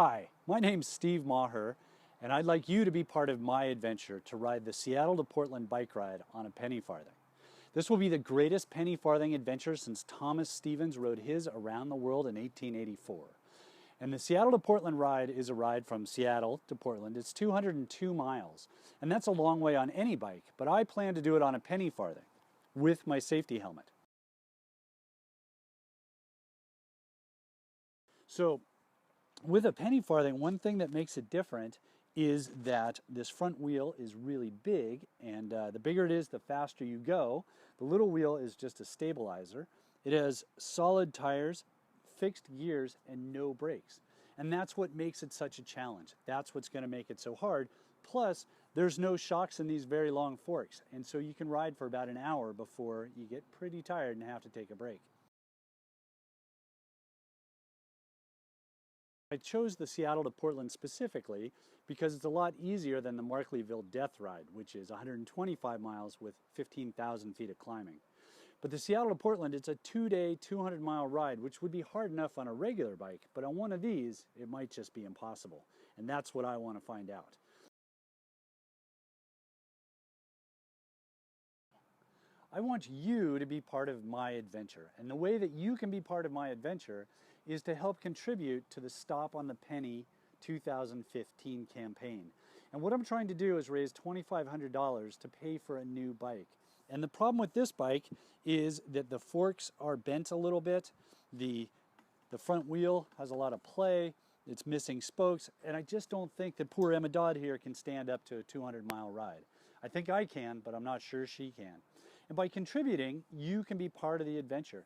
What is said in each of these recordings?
Hi, my name's Steve Maegher, and I'd like you to be part of my adventure to ride the Seattle to Portland bike ride on a penny farthing. This will be the greatest penny farthing adventure since Thomas Stevens rode his around the world in 1884. And the Seattle to Portland ride is a ride from Seattle to Portland. It's 202 miles, and that's a long way on any bike, but I plan to do it on a penny farthing with my safety helmet. So, with a penny farthing, one thing that makes it different is that this front wheel is really big, and the bigger it is, the faster you go. The little wheel is just a stabilizer. It has solid tires, fixed gears, and no brakes. And that's what makes it such a challenge. That's what's going to make it so hard. Plus, there's no shocks in these very long forks, and so you can ride for about an hour before you get pretty tired and have to take a break. I chose the Seattle to Portland specifically because it's a lot easier than the Markleyville Death Ride, which is 125 miles with 15,000 feet of climbing. But the Seattle to Portland, it's a 2-day, 200-mile ride, which would be hard enough on a regular bike, but on one of these, it might just be impossible. And that's what I want to find out. I want you to be part of my adventure. And the way that you can be part of my adventure is to help contribute to the Stop on the Penny 2015 campaign. And what I'm trying to do is raise $2,500 to pay for a new bike. And the problem with this bike is that the forks are bent a little bit. The front wheel has a lot of play. It's missing spokes. And I just don't think that poor Emma Dodd here can stand up to a 200-mile ride. I think I can, but I'm not sure she can. And by contributing, you can be part of the adventure.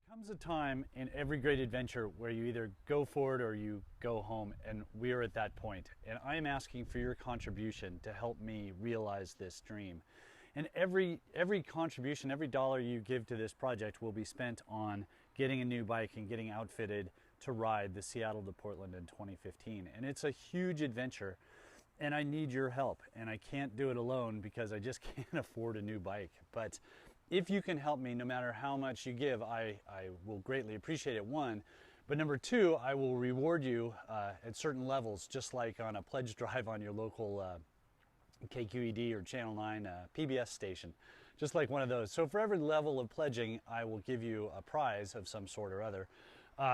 There comes a time in every great adventure where you either go forward or you go home, and we're at that point. And I am asking for your contribution to help me realize this dream. And every contribution, every dollar you give to this project will be spent on getting a new bike and getting outfitted to ride the Seattle to Portland in 2015. And it's a huge adventure. And I need your help, and I can't do it alone because I just can't afford a new bike. But if you can help me, no matter how much you give, I will greatly appreciate it, one. But number two, I will reward you at certain levels, just like on a pledge drive on your local KQED or Channel 9 PBS station, just like one of those. So for every level of pledging, I will give you a prize of some sort or other.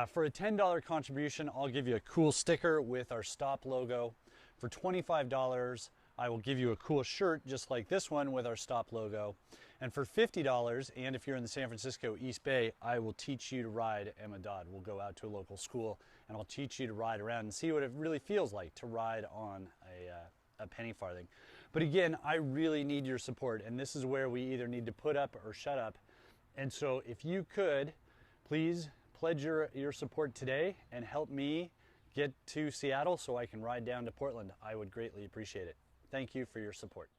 For a $10 contribution, I'll give you a cool sticker with our Stop logo. For $25, I will give you a cool shirt just like this one with our Stop logo. And for $50, and if you're in the San Francisco East Bay, I will teach you to ride Emma Dodd. We'll go out to a local school and I'll teach you to ride around and see what it really feels like to ride on a penny farthing. But again, I really need your support, and this is where we either need to put up or shut up. And so if you could, please pledge your support today and help me get to Seattle so I can ride down to Portland. I would greatly appreciate it. Thank you for your support.